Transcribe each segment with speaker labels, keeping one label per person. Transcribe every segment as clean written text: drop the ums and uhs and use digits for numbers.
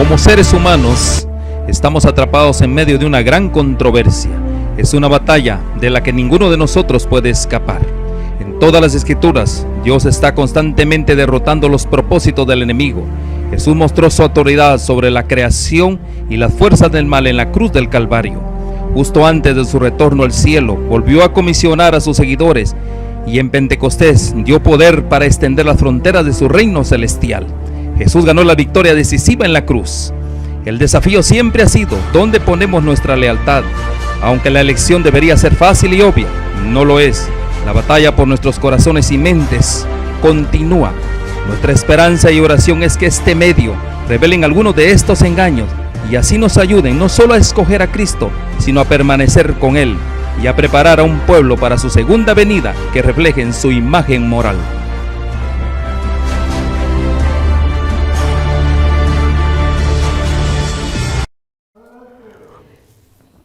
Speaker 1: Como seres humanos, estamos atrapados en medio de una gran controversia. Es una batalla de la que ninguno de nosotros puede escapar. En todas las escrituras, Dios está constantemente derrotando los propósitos del enemigo. Jesús mostró su autoridad sobre la creación y las fuerzas del mal en la cruz del Calvario. Justo antes de su retorno al cielo, volvió a comisionar a sus seguidores y en Pentecostés dio poder para extender las fronteras de su reino celestial. Jesús ganó la victoria decisiva en la cruz. El desafío siempre ha sido ¿dónde ponemos nuestra lealtad? Aunque la elección debería ser fácil y obvia, no lo es. La batalla por nuestros corazones y mentes continúa. Nuestra esperanza y oración es que este medio revelen algunos de estos engaños y así nos ayuden no solo a escoger a Cristo, sino a permanecer con Él y a preparar a un pueblo para su segunda venida que reflejen su imagen moral.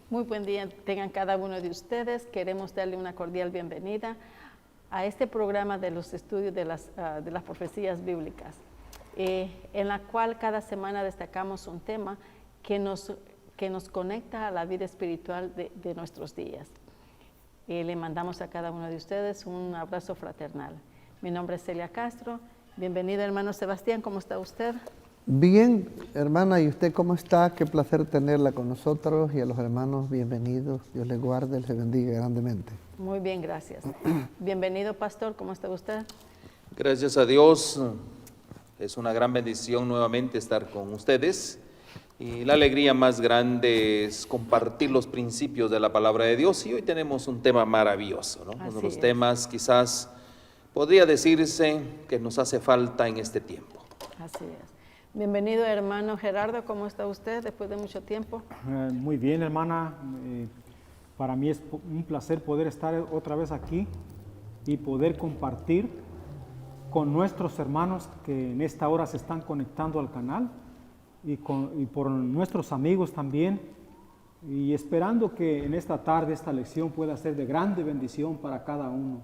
Speaker 2: Muy buen día tengan cada uno de ustedes. Queremos darle una cordial bienvenida a este programa de los estudios de las profecías bíblicas, en la cual cada semana destacamos un tema que nos conecta a la vida espiritual de nuestros días. Le mandamos a cada uno de ustedes un abrazo fraternal. Mi nombre es Celia Castro. Bienvenido, hermano Sebastián. ¿Cómo está usted?
Speaker 3: Bien, hermana, ¿y usted cómo está? Qué placer tenerla con nosotros y a los hermanos bienvenidos. Dios les guarde, les bendiga grandemente.
Speaker 2: Muy bien, gracias. Bienvenido, pastor. ¿Cómo está usted?
Speaker 1: Gracias a Dios. Es una gran bendición nuevamente estar con ustedes. Y la alegría más grande es compartir los principios de la palabra de Dios. Y hoy tenemos un tema maravilloso, ¿no? Uno de los temas quizás podría decirse que nos hace falta en este tiempo.
Speaker 2: Así es. Bienvenido, hermano Gerardo. ¿Cómo está usted después de mucho tiempo?
Speaker 4: Muy bien, hermana. Para mí es un placer poder estar otra vez aquí y poder compartir con nuestros hermanos que en esta hora se están conectando al canal y por nuestros amigos también, y esperando que en esta tarde esta lección pueda ser de grande bendición para cada uno.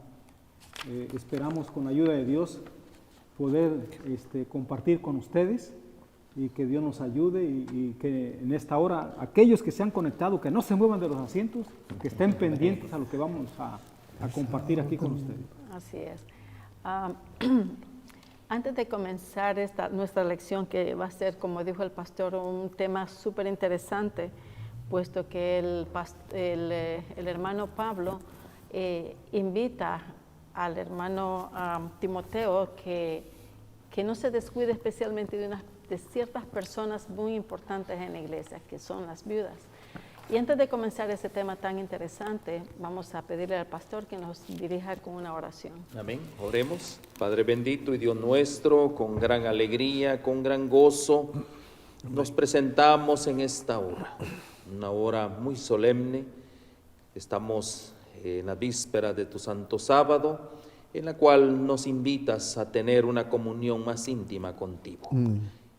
Speaker 4: Esperamos con la ayuda de Dios poder compartir con ustedes y que Dios nos ayude y que en esta hora aquellos que se han conectado, que no se muevan de los asientos, que estén pendientes a lo que vamos a compartir aquí con ustedes.
Speaker 2: Así es. Antes de comenzar nuestra lección, que va a ser, como dijo el pastor, un tema súper interesante, puesto que el hermano Pablo invita al hermano Timoteo que no se descuide especialmente de ciertas personas muy importantes en la iglesia, que son las viudas. Y antes de comenzar ese tema tan interesante, vamos a pedirle al pastor que nos dirija con una oración.
Speaker 1: Amén. Oremos. Padre bendito y Dios nuestro, con gran alegría, con gran gozo, nos presentamos en esta hora, una hora muy solemne. Estamos en la víspera de tu santo sábado, en la cual nos invitas a tener una comunión más íntima contigo.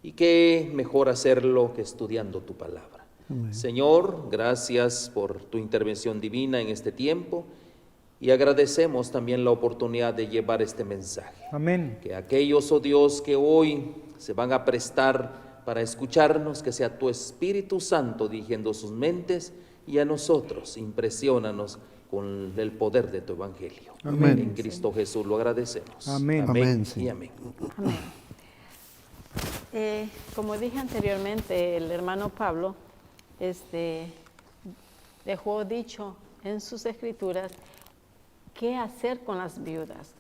Speaker 1: Y qué mejor hacerlo que estudiando tu palabra. Amén. Señor, gracias por tu intervención divina en este tiempo y agradecemos también la oportunidad de llevar este mensaje.
Speaker 4: Amén.
Speaker 1: Que aquellos, oh Dios, que hoy se van a prestar para escucharnos, que sea tu Espíritu Santo dirigiendo sus mentes, y a nosotros impresiónanos con el poder de tu Evangelio.
Speaker 4: Amén.
Speaker 1: En Cristo Jesús lo agradecemos.
Speaker 4: Amén.
Speaker 1: Amén.
Speaker 3: Sí.
Speaker 1: Y amén.
Speaker 2: Amén. Como dije anteriormente, el hermano Pablo dejó dicho en sus escrituras qué hacer con las viudas,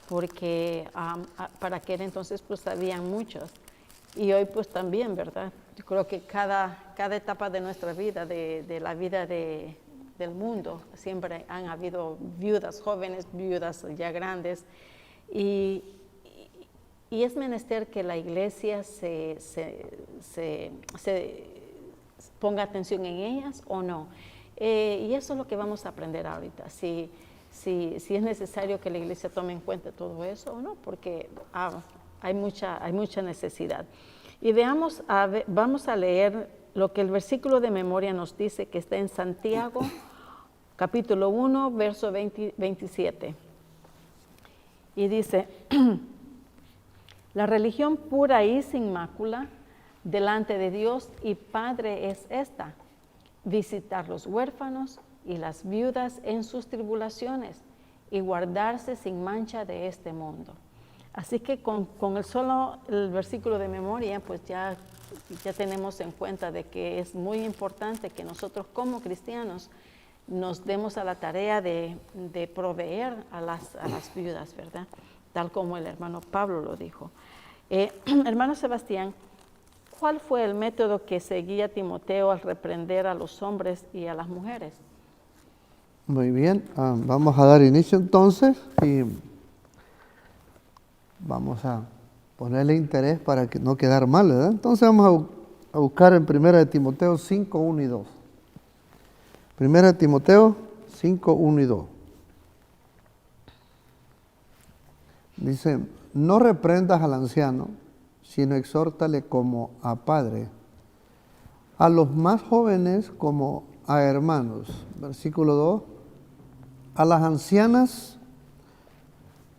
Speaker 2: porque para aquel entonces pues habían muchos, y hoy pues también, ¿verdad? Yo creo que cada etapa de nuestra vida, de la vida del mundo, siempre han habido viudas jóvenes, viudas ya grandes, y es menester que la iglesia se ponga atención en ellas o no. Y eso es lo que vamos a aprender ahorita, si es necesario que la iglesia tome en cuenta todo eso o no, porque hay mucha necesidad. Y vamos a leer lo que el versículo de memoria nos dice, que está en Santiago, capítulo 1, verso 27. Y dice: la religión pura y sin mácula delante de Dios y Padre es esta: visitar los huérfanos y las viudas en sus tribulaciones y guardarse sin mancha de este mundo. Así que con el versículo de memoria, pues ya tenemos en cuenta de que es muy importante que nosotros como cristianos nos demos a la tarea de proveer a las viudas, ¿verdad? Tal como el hermano Pablo lo dijo. Hermano Sebastián, ¿cuál fue el método que seguía Timoteo al reprender a los hombres y a las mujeres?
Speaker 3: Muy bien, vamos a dar inicio entonces y vamos a ponerle interés para que no quedar mal, ¿verdad? Entonces vamos a buscar en 1 Timoteo 5, 1 y 2. 1 Timoteo 5, 1 y 2. Dice, no reprendas al anciano, sino exhórtale como a padre, a los más jóvenes como a hermanos. Versículo 2, a las ancianas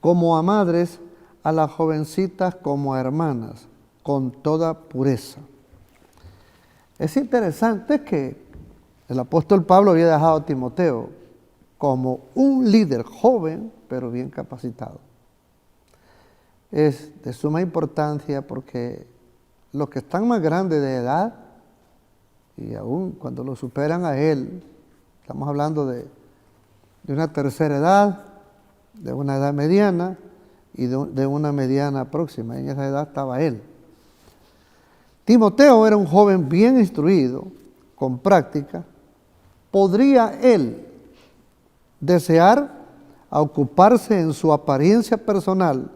Speaker 3: como a madres, a las jovencitas como a hermanas, con toda pureza. Es interesante que el apóstol Pablo había dejado a Timoteo como un líder joven, pero bien capacitado. Es de suma importancia porque los que están más grandes de edad, y aún cuando lo superan a él, estamos hablando de una tercera edad, de una edad mediana y de una mediana próxima. En esa edad estaba él. Timoteo era un joven bien instruido, con práctica. ¿Podría él desear ocuparse en su apariencia personal,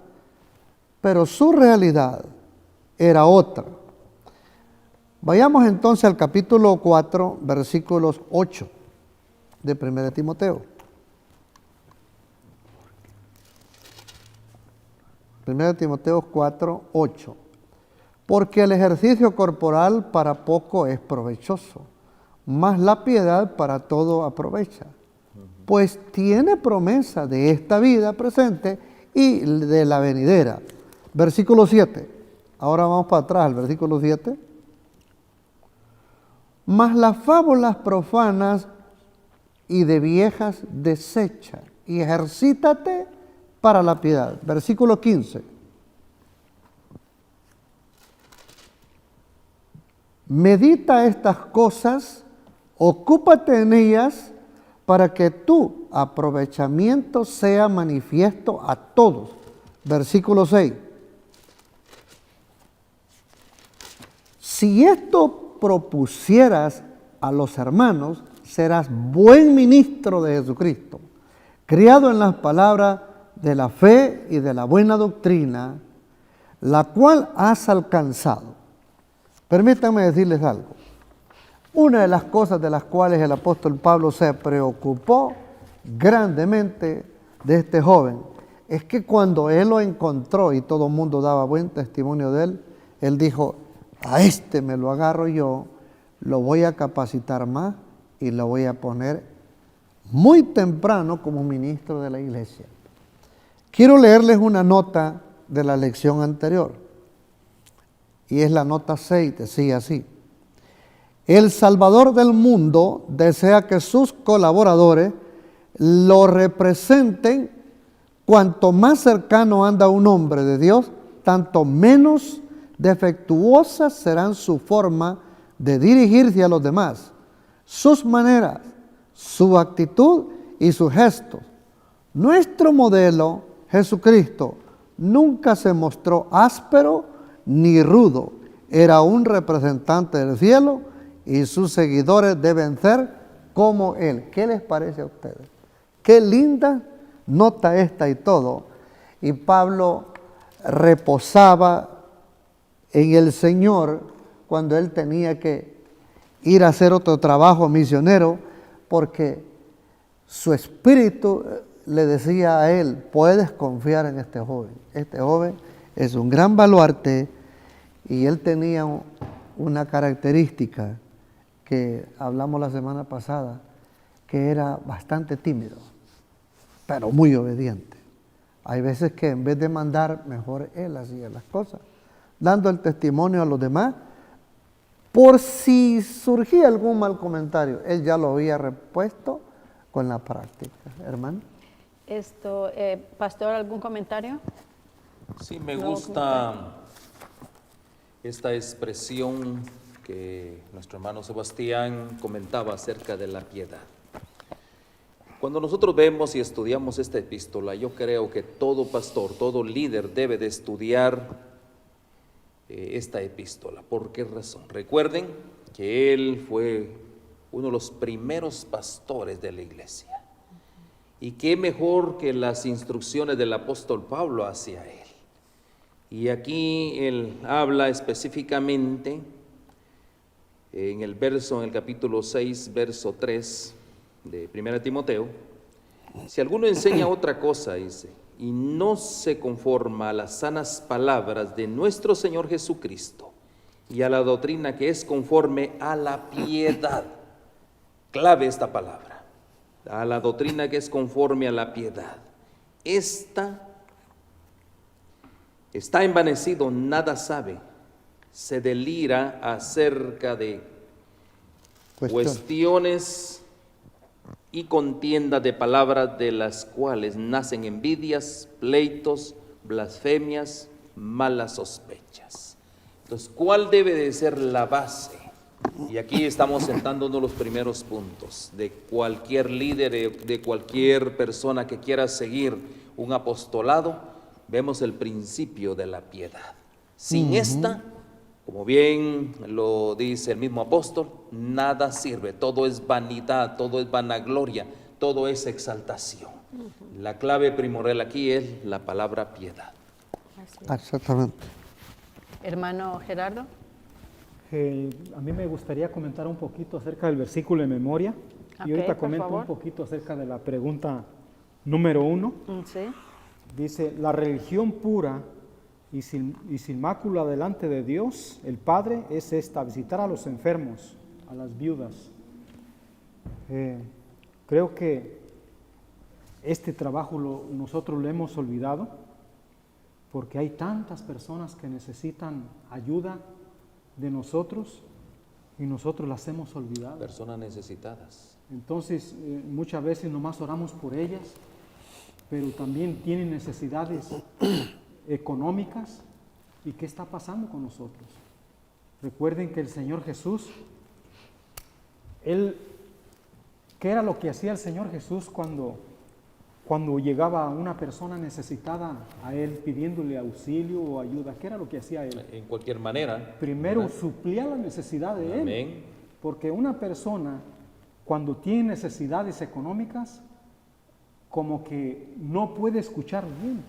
Speaker 3: pero su realidad era otra? Vayamos entonces al capítulo 4, versículos 8 de 1 Timoteo. 1 Timoteo 4, 8. Porque el ejercicio corporal para poco es provechoso, mas la piedad para todo aprovecha, pues tiene promesa de esta vida presente y de la venidera. Versículo 7. Ahora vamos para atrás al versículo 7. Mas las fábulas profanas y de viejas desecha y ejercítate para la piedad. Versículo 15. Medita estas cosas, ocúpate en ellas, para que tu aprovechamiento sea manifiesto a todos. Versículo 6. Si esto propusieras a los hermanos, serás buen ministro de Jesucristo, criado en las palabras de la fe y de la buena doctrina, la cual has alcanzado. Permítanme decirles algo. Una de las cosas de las cuales el apóstol Pablo se preocupó grandemente de este joven es que cuando él lo encontró y todo el mundo daba buen testimonio de él, él dijo, a este me lo agarro yo, lo voy a capacitar más y lo voy a poner muy temprano como ministro de la iglesia. Quiero leerles una nota de la lección anterior, y es la nota 6, decía así: el Salvador del mundo desea que sus colaboradores lo representen. Cuanto más cercano anda un hombre de Dios, tanto menos defectuosas serán su forma de dirigirse a los demás, sus maneras, su actitud y sus gestos. Nuestro modelo, Jesucristo, nunca se mostró áspero ni rudo. Era un representante del cielo y sus seguidores deben ser como Él. ¿Qué les parece a ustedes? Qué linda nota esta y todo. Y Pablo reposaba en el Señor cuando él tenía que ir a hacer otro trabajo misionero, porque su espíritu le decía a él, puedes confiar en este joven. Este joven es un gran baluarte, y él tenía una característica que hablamos la semana pasada, que era bastante tímido, pero muy obediente. Hay veces que en vez de mandar, mejor él hacía las cosas, dando el testimonio a los demás, por si surgía algún mal comentario. Él ya lo había repuesto con la práctica. Hermano.
Speaker 2: Pastor, ¿algún comentario?
Speaker 1: Sí, me
Speaker 2: No,
Speaker 1: gusta esta expresión que nuestro hermano Sebastián comentaba acerca de la piedad. Cuando nosotros vemos y estudiamos esta epístola, yo creo que todo pastor, todo líder debe de estudiar esta epístola. ¿Por qué razón? Recuerden que él fue uno de los primeros pastores de la iglesia. Y qué mejor que las instrucciones del apóstol Pablo hacia él. Y aquí él habla específicamente en el capítulo 6, verso 3 de 1 Timoteo. Si alguno enseña otra cosa, dice, y no se conforma a las sanas palabras de nuestro Señor Jesucristo y a la doctrina que es conforme a la piedad. Clave esta palabra. A la doctrina que es conforme a la piedad. Esta está envanecido, nada sabe, se delira acerca de cuestiones y contienda de palabras de las cuales nacen envidias, pleitos, blasfemias, malas sospechas. Entonces, ¿cuál debe de ser la base? Y aquí estamos sentándonos los primeros puntos de cualquier líder, de cualquier persona que quiera seguir un apostolado. Vemos el principio de la piedad. Sin esta, como bien lo dice el mismo apóstol, nada sirve. Todo es vanidad, todo es vanagloria, todo es exaltación. La clave primordial aquí es la palabra piedad.
Speaker 3: Exactamente.
Speaker 2: Hermano Gerardo.
Speaker 4: A mí me gustaría comentar un poquito acerca del versículo de memoria. Y ahorita
Speaker 2: por
Speaker 4: comento
Speaker 2: favor.
Speaker 4: un poquito acerca de la pregunta número 1.
Speaker 2: Sí.
Speaker 4: Dice, la religión pura y sin mácula delante de Dios, el Padre, es esta: visitar a los enfermos, a las viudas. Creo que este trabajo nosotros lo hemos olvidado, porque hay tantas personas que necesitan ayuda de nosotros y nosotros las hemos olvidado.
Speaker 1: Personas necesitadas.
Speaker 4: Entonces, muchas veces nomás oramos por ellas, pero también tienen necesidades económicas. ¿Y qué está pasando con nosotros? Recuerden que el Señor Jesús, ¿qué era lo que hacía el Señor Jesús cuando llegaba una persona necesitada a Él pidiéndole auxilio o ayuda? ¿Qué era lo que hacía Él?
Speaker 1: En cualquier manera.
Speaker 4: Primero
Speaker 1: ¿verdad?
Speaker 4: suplía la necesidad de Él.
Speaker 1: Amén.
Speaker 4: Porque una persona, cuando tiene necesidades económicas, como que no puede escuchar bien,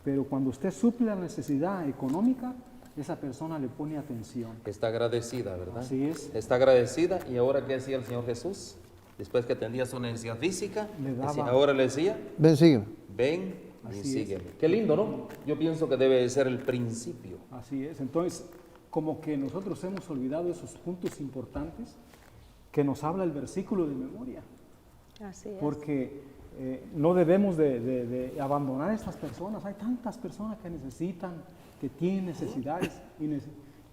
Speaker 4: pero cuando usted suple la necesidad económica, esa persona le pone atención.
Speaker 1: Está agradecida, ¿verdad?
Speaker 4: Así es.
Speaker 1: Está agradecida. ¿Y ahora qué hacía el Señor Jesús? Después que atendía su necesidad física, ahora le decía,
Speaker 3: Ven, sígueme.
Speaker 1: ven y
Speaker 4: Así
Speaker 1: sígueme. Qué lindo, ¿no? Yo pienso que debe de ser el principio.
Speaker 4: Así es. Entonces, como que nosotros hemos olvidado esos puntos importantes que nos habla el versículo de memoria.
Speaker 2: Así es.
Speaker 4: Porque no debemos de abandonar a estas personas. Hay tantas personas que necesitan, que tienen necesidades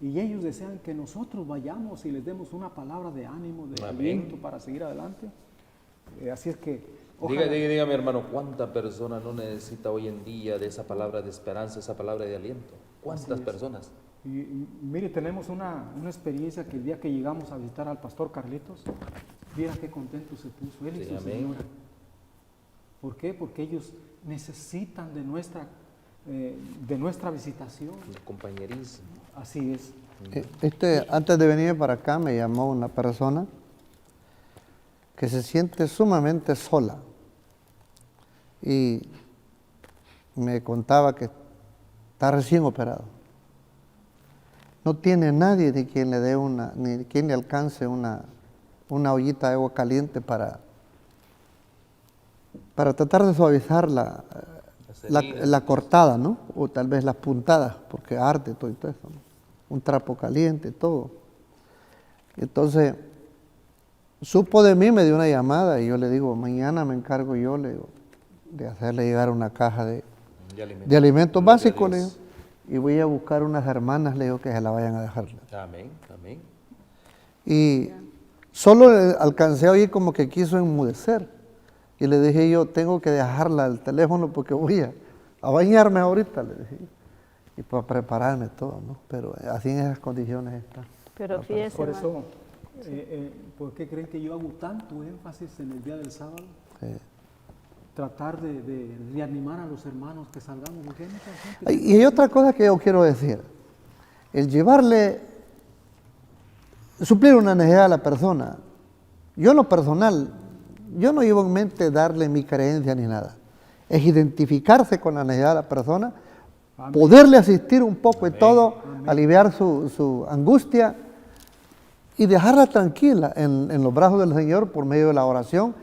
Speaker 4: y ellos desean que nosotros vayamos y les demos una palabra de ánimo, de aliento para seguir adelante. Así es que ojalá.
Speaker 1: Dígame, hermano, ¿cuánta persona no necesita hoy en día de esa palabra de esperanza, esa palabra de aliento? ¿Cuántas personas?
Speaker 4: Y mire, tenemos una experiencia que el día que llegamos a visitar al pastor Carlitos, viera qué contento se puso él y su señora. ¿Por qué? Porque ellos necesitan de nuestra visitación.
Speaker 1: El compañerismo.
Speaker 4: Así es.
Speaker 3: Antes de venir para acá me llamó una persona que se siente sumamente sola y me contaba que está recién operado. No tiene nadie de quien le dé ni quien le alcance una ollita de agua caliente para tratar de suavizar la cortada, ¿no? O tal vez las puntadas, porque arde todo eso, ¿no? Un trapo caliente, todo. Entonces, supo de mí, me dio una llamada y yo le digo, mañana me encargo yo, le digo, de hacerle llegar una caja de alimentos básicos, le digo, y voy a buscar unas hermanas, le digo, que se la vayan a dejar.
Speaker 1: Amén, amén.
Speaker 3: Y solo alcancé a oír como que quiso enmudecer. Y le dije yo, tengo que dejarla el teléfono porque voy a bañarme ahorita, le dije. Y para prepararme todo, ¿no? Pero así en esas condiciones está.
Speaker 2: Pero fíjese,
Speaker 4: Por
Speaker 2: hermano,
Speaker 4: eso, ¿por qué creen que yo hago tanto énfasis en el día del sábado? Tratar de reanimar a los hermanos que salgamos, porque hay mucha gente.
Speaker 3: Y hay otra cosa que yo quiero decir. El llevarle, suplir una necesidad a la persona. Yo en lo personal, yo no llevo en mente darle mi creencia ni nada. Es identificarse con la necesidad de la persona,
Speaker 4: Amén.
Speaker 3: poderle asistir un poco en todo,
Speaker 4: Amén.
Speaker 3: aliviar su angustia y dejarla tranquila en los brazos del Señor por medio de la oración,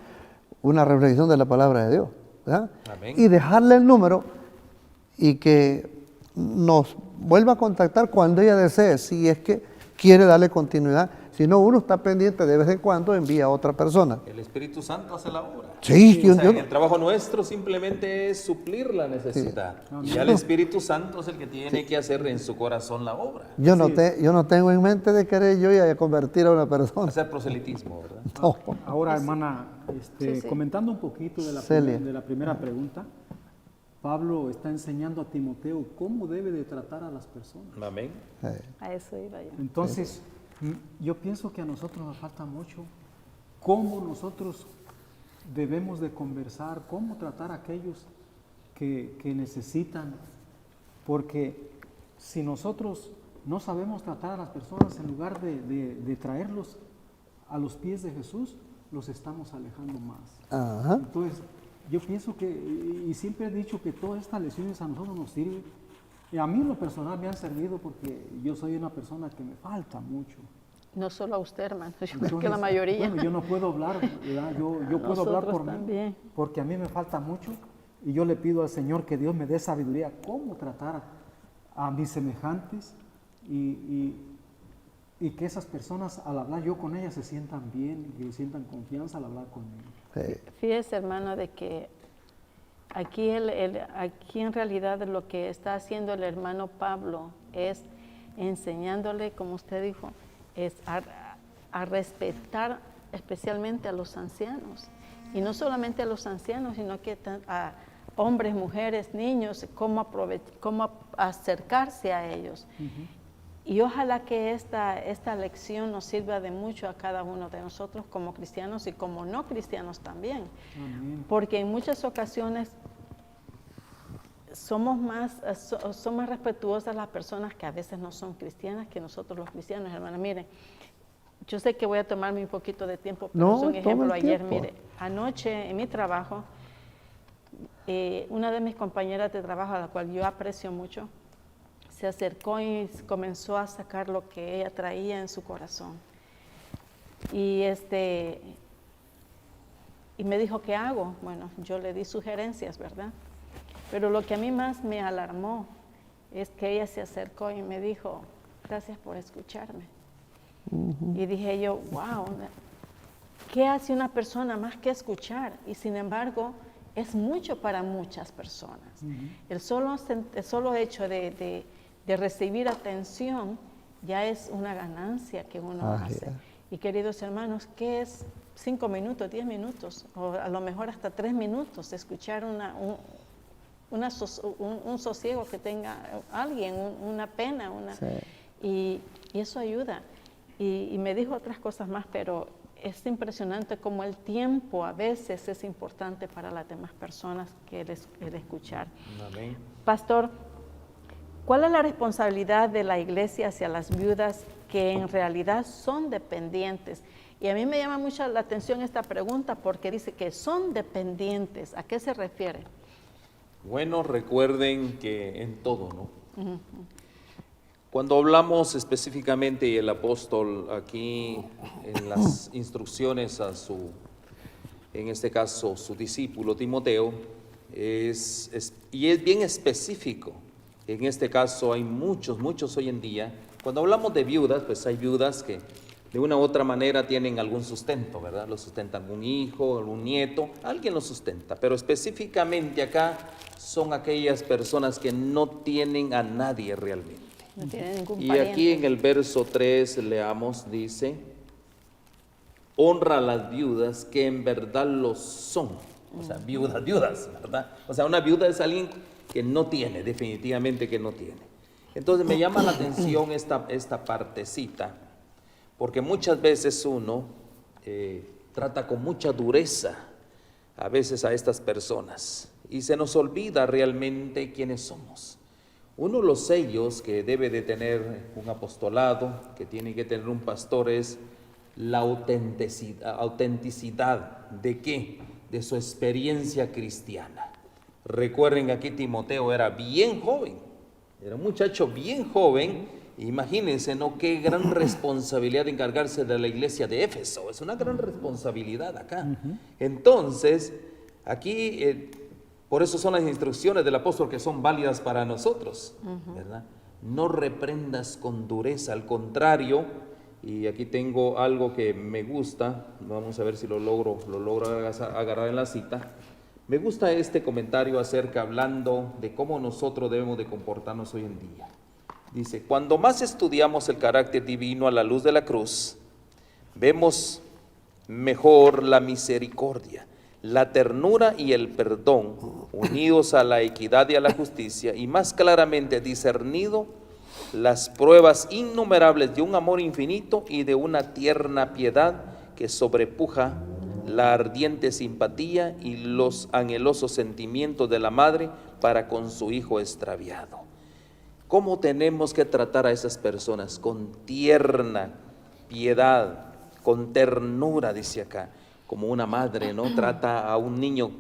Speaker 3: una reflexión de la palabra de Dios, ¿verdad?
Speaker 1: Amén.
Speaker 3: Y dejarle el número y que nos vuelva a contactar cuando ella desee, si es que quiere darle continuidad. Si no, uno está pendiente de vez en cuando, envía a otra persona.
Speaker 1: El Espíritu Santo hace la obra.
Speaker 3: Sí,
Speaker 1: O sea, el trabajo nuestro simplemente es suplir la necesidad.
Speaker 4: Sí.
Speaker 1: Y ya el Espíritu Santo es el que tiene que hacer en su corazón la obra.
Speaker 3: yo no tengo en mente de querer yo ir a convertir a una persona.
Speaker 1: Hacer proselitismo, ¿verdad?
Speaker 3: No.
Speaker 4: Ahora, hermana,
Speaker 2: Sí.
Speaker 4: comentando un poquito de
Speaker 3: Celia.
Speaker 4: de la primera pregunta, Pablo está enseñando a Timoteo cómo debe de tratar a las personas.
Speaker 1: Amén.
Speaker 2: a eso iba yo.
Speaker 4: Entonces, yo pienso que a nosotros nos falta mucho cómo nosotros debemos de conversar, cómo tratar a aquellos que necesitan, porque si nosotros no sabemos tratar a las personas, en lugar de traerlos a los pies de Jesús, los estamos alejando más.
Speaker 3: Ajá.
Speaker 4: Entonces, yo pienso que, y siempre he dicho que todas estas lecciones a nosotros nos sirven. Y a mí en lo personal me han servido porque yo soy una persona que me falta mucho.
Speaker 2: No solo a usted, hermano, yo creo que
Speaker 4: Entonces,
Speaker 2: la mayoría.
Speaker 4: Bueno, yo no puedo hablar, ¿verdad? Yo puedo hablar por mí,
Speaker 2: también.
Speaker 4: porque a mí me falta mucho y yo le pido al Señor que Dios me dé sabiduría cómo tratar a mis semejantes y que esas personas al hablar yo con ellas se sientan bien, que sientan confianza al hablar con ellos.
Speaker 2: Fíjese, hermano, de que aquí, aquí en realidad lo que está haciendo el hermano Pablo es enseñándole, como usted dijo, es a respetar especialmente a los ancianos. Y no solamente a los ancianos, sino que a hombres, mujeres, niños, cómo acercarse a ellos. Y ojalá que esta lección nos sirva de mucho a cada uno de nosotros como cristianos y como no cristianos también.
Speaker 4: Amén.
Speaker 2: Porque en muchas ocasiones somos más respetuosas de las personas que a veces no son cristianas que nosotros los cristianos, hermanos. Miren, yo sé que voy a tomarme un poquito de tiempo, pero
Speaker 3: No,
Speaker 2: es un
Speaker 3: toma
Speaker 2: ejemplo.
Speaker 3: el
Speaker 2: Ayer,
Speaker 3: tiempo.
Speaker 2: mire, anoche en mi trabajo, una de mis compañeras de trabajo, a la cual yo aprecio mucho, se acercó y comenzó a sacar lo que ella traía en su corazón. Y me dijo, ¿qué hago? Bueno, yo le di sugerencias, ¿verdad? Pero lo que a mí más me alarmó es que ella se acercó y me dijo, gracias por escucharme. Y dije yo, wow, ¿qué hace una persona más que escuchar? Y sin embargo, es mucho para muchas personas. El solo hecho de recibir atención ya es una ganancia que uno hace.
Speaker 3: Yeah.
Speaker 2: Y queridos hermanos, ¿qué es 5 minutos, 10 minutos, o a lo mejor hasta 3 minutos de escuchar un sosiego que tenga alguien, una pena?
Speaker 3: Sí.
Speaker 2: Y eso ayuda. Y me dijo otras cosas más, pero es impresionante cómo el tiempo a veces es importante para las demás personas que el escuchar.
Speaker 1: Amén.
Speaker 2: Pastor, ¿cuál es la responsabilidad de la iglesia hacia las viudas que en realidad son dependientes? Y a mí me llama mucho la atención esta pregunta porque dice que son dependientes. ¿A qué se refiere?
Speaker 1: Bueno, recuerden que en todo, ¿no? Cuando hablamos específicamente, y el apóstol aquí en las instrucciones a en este caso, su discípulo Timoteo, y es bien específico. En este caso hay muchos hoy en día. Cuando hablamos de viudas, pues hay viudas que de una u otra manera tienen algún sustento, ¿verdad? Lo sustenta algún hijo, algún nieto, alguien lo sustenta. Pero específicamente acá son aquellas personas que no tienen a nadie realmente.
Speaker 2: No tiene ningún
Speaker 1: Y
Speaker 2: pariente.
Speaker 1: aquí en el verso 3 leamos, dice, honra a las viudas que en verdad lo son. O sea, viudas, ¿verdad? O sea, una viuda es alguien que no tiene, definitivamente que no tiene. Entonces me llama la atención esta partecita, porque muchas veces uno trata con mucha dureza a veces a estas personas y se nos olvida realmente quiénes somos. Uno de los sellos que debe de tener un apostolado, que tiene que tener un pastor, es la autenticidad. ¿De qué? De su experiencia cristiana. Recuerden que aquí Timoteo era bien joven, era un muchacho bien joven. Imagínense, ¿no? Qué gran responsabilidad de encargarse de la iglesia de Éfeso. Es una gran responsabilidad acá. Entonces, aquí, por eso son las instrucciones del apóstol que son válidas para nosotros, ¿verdad? No reprendas con dureza, al contrario. Y aquí tengo algo que me gusta, vamos a ver si lo logro agarrar en la cita. Me gusta este comentario hablando de cómo nosotros debemos de comportarnos hoy en día. Dice, cuando más estudiamos el carácter divino a la luz de la cruz, vemos mejor la misericordia, la ternura y el perdón, unidos a la equidad y a la justicia, y más claramente discernido las pruebas innumerables de un amor infinito y de una tierna piedad que sobrepuja la ardiente simpatía y los anhelosos sentimientos de la madre para con su hijo extraviado. ¿Cómo tenemos que tratar a esas personas? Con tierna piedad, con ternura, dice acá, como una madre, ¿no? Trata a un niño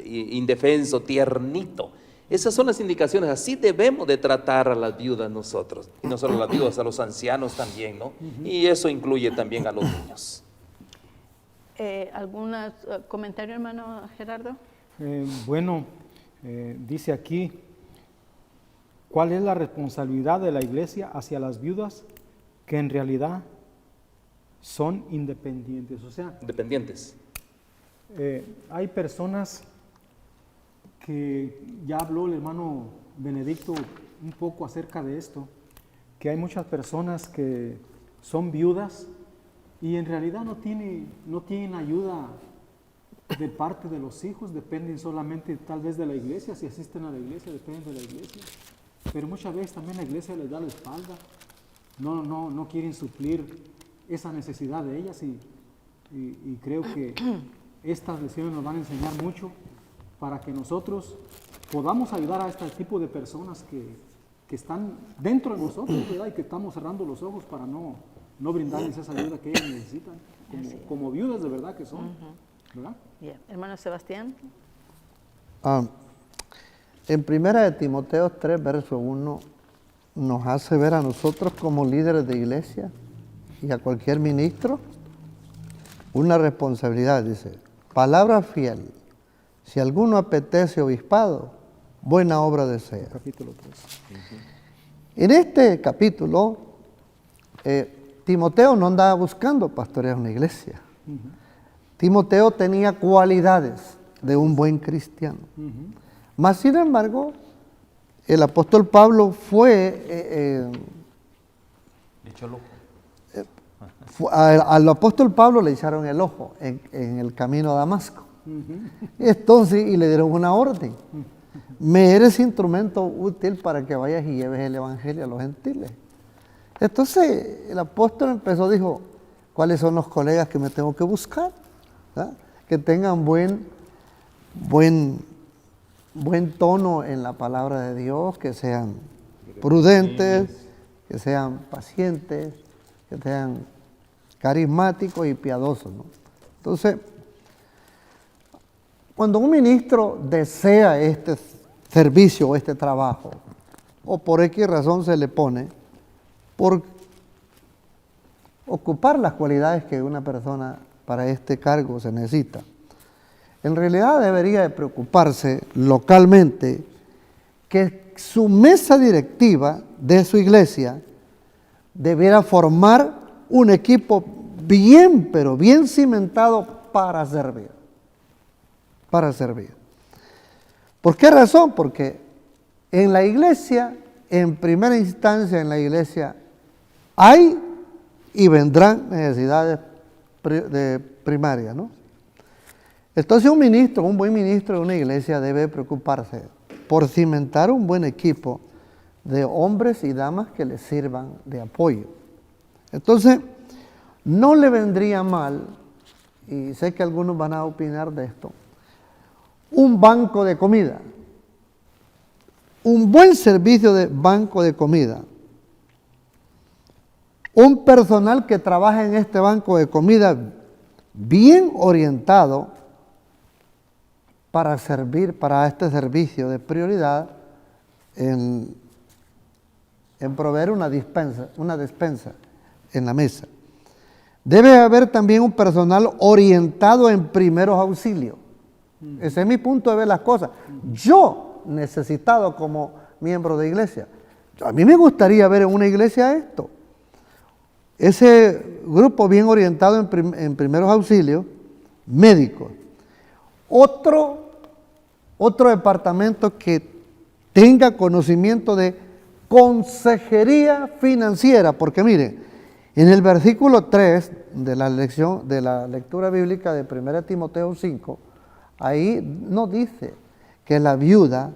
Speaker 1: indefenso, tiernito. Esas son las indicaciones, así debemos de tratar a las viudas nosotros, y no solo a las viudas, a los ancianos también, ¿no? Y eso incluye también a los niños.
Speaker 2: ¿Algún comentario, hermano Gerardo?
Speaker 4: Dice aquí, ¿cuál es la responsabilidad de la iglesia hacia las viudas que en realidad son independientes? O sea,
Speaker 1: dependientes.
Speaker 4: Hay personas que ya habló el hermano Benedicto un poco acerca de esto, que hay muchas personas que son viudas y en realidad no tienen ayuda de parte de los hijos, dependen solamente tal vez de la iglesia, si asisten a la iglesia dependen de la iglesia, pero muchas veces también la iglesia les da la espalda, no quieren suplir esa necesidad de ellas y creo que estas lecciones nos van a enseñar mucho para que nosotros podamos ayudar a este tipo de personas que están dentro de nosotros, ¿verdad? Y que estamos cerrando los ojos para no brindarles esa ayuda que ellas necesitan, como viudas de verdad que son, ¿verdad?
Speaker 2: Bien. Hermano Sebastián.
Speaker 3: En 1 Timoteo 3, verso 1, nos hace ver a nosotros como líderes de iglesia y a cualquier ministro una responsabilidad. Dice, palabra fiel, si alguno apetece obispado, buena obra desea.
Speaker 4: Capítulo 3.
Speaker 3: En este capítulo, Timoteo no andaba buscando pastorear una iglesia. Timoteo tenía cualidades de un buen cristiano. Mas, sin embargo, el apóstol Pablo fue... al apóstol Pablo le echaron el ojo en el camino a Damasco. Entonces, y le dieron una orden. Me eres instrumento útil para que vayas y lleves el evangelio a los gentiles. Entonces, el apóstol dijo, ¿cuáles son los colegas que me tengo que buscar? ¿Verdad? Que tengan buen tono en la palabra de Dios, que sean prudentes, que sean pacientes, que sean carismáticos y piadosos, ¿no? Entonces, cuando un ministro desea este servicio o este trabajo, o por X razón se le pone, por ocupar las cualidades que una persona para este cargo se necesita, en realidad debería de preocuparse localmente que su mesa directiva de su iglesia debiera formar un equipo bien, pero bien cimentado para servir. Para servir. ¿Por qué razón? Porque en la iglesia, en primera instancia en la iglesia, hay y vendrán necesidades de primaria, ¿no? Entonces un ministro, un buen ministro de una iglesia debe preocuparse por cimentar un buen equipo de hombres y damas que le sirvan de apoyo. Entonces, no le vendría mal, y sé que algunos van a opinar de esto, un banco de comida, un buen servicio de banco de comida, un personal que trabaja en este banco de comida bien orientado para servir para este servicio de prioridad en proveer una despensa en la mesa. Debe haber también un personal orientado en primeros auxilios. Ese es mi punto de ver las cosas. Yo, necesitado como miembro de iglesia, a mí me gustaría ver en una iglesia esto. Ese grupo bien orientado en primeros auxilios, médicos. Otro departamento que tenga conocimiento de consejería financiera, porque miren, en el versículo 3 de la lectura bíblica de 1 Timoteo 5, ahí no dice que la viuda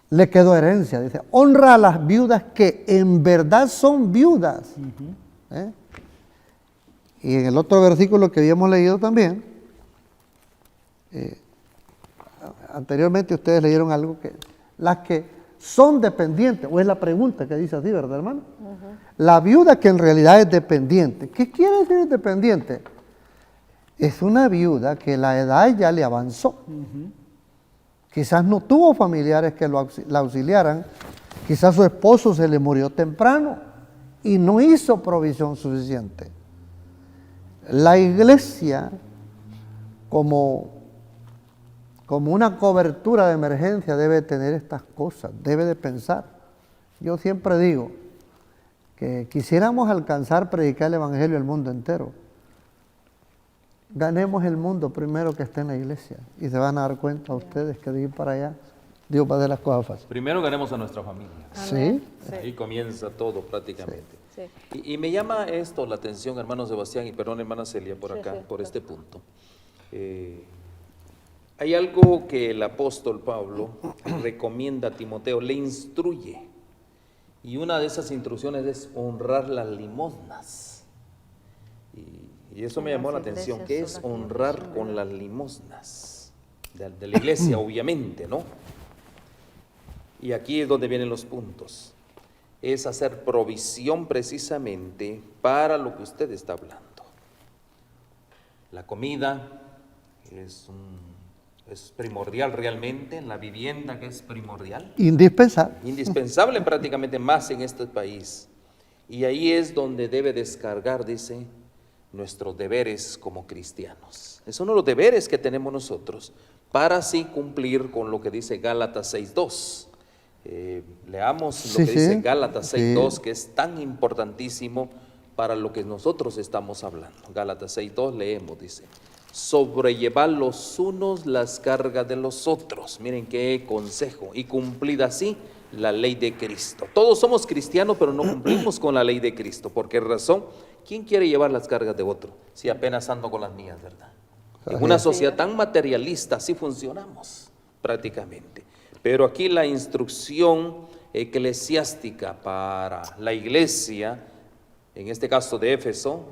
Speaker 3: le quedó herencia, dice, honra a las viudas que en verdad son viudas. Y en el otro versículo que habíamos leído también, anteriormente ustedes leyeron algo que las que son dependientes, o es la pregunta que dice así, ¿verdad, hermano? La viuda que en realidad es dependiente. ¿Qué quiere decir dependiente? Es una viuda que la edad ya le avanzó. Quizás no tuvo familiares que la auxiliaran, quizás su esposo se le murió temprano y no hizo provisión suficiente. La iglesia, como una cobertura de emergencia, debe tener estas cosas, debe de pensar. Yo siempre digo que quisiéramos alcanzar, predicar el evangelio al mundo entero. Ganemos el mundo primero que esté en la iglesia y se van a dar cuenta ustedes que de ir para allá Dios va a hacer las cosas fáciles.
Speaker 1: Primero ganemos a nuestra familia.
Speaker 3: Sí.
Speaker 1: Ahí comienza todo prácticamente.
Speaker 2: Sí.
Speaker 1: Y me llama esto la atención, hermano Sebastián, y perdón, hermana Celia, por acá, por este punto. Hay algo que el apóstol Pablo recomienda a Timoteo, le instruye. Y una de esas instrucciones es honrar las limosnas. Y eso me llamó la atención, que es honrar con las limosnas de la iglesia, obviamente, ¿no? Y aquí es donde vienen los puntos. Es hacer provisión precisamente para lo que usted está hablando. La comida es primordial realmente, la vivienda que es primordial.
Speaker 3: Indispensable.
Speaker 1: Indispensable prácticamente más en este país. Y ahí es donde debe descargar, dice, nuestros deberes como cristianos. Es uno de los deberes que tenemos nosotros para así cumplir con lo que dice Gálatas 6.2. Leamos lo que dice Gálatas 6.2, que es tan importantísimo para lo que nosotros estamos hablando. Gálatas 6.2 leemos, dice, sobrellevad los unos las cargas de los otros. Miren qué consejo. Y cumplid así la ley de Cristo. Todos somos cristianos, pero no cumplimos con la ley de Cristo. ¿Por qué razón? ¿Quién quiere llevar las cargas de otro? Si apenas ando con las mías, ¿verdad? En una sociedad tan materialista, así funcionamos prácticamente. Pero aquí la instrucción eclesiástica para la iglesia, en este caso de Éfeso,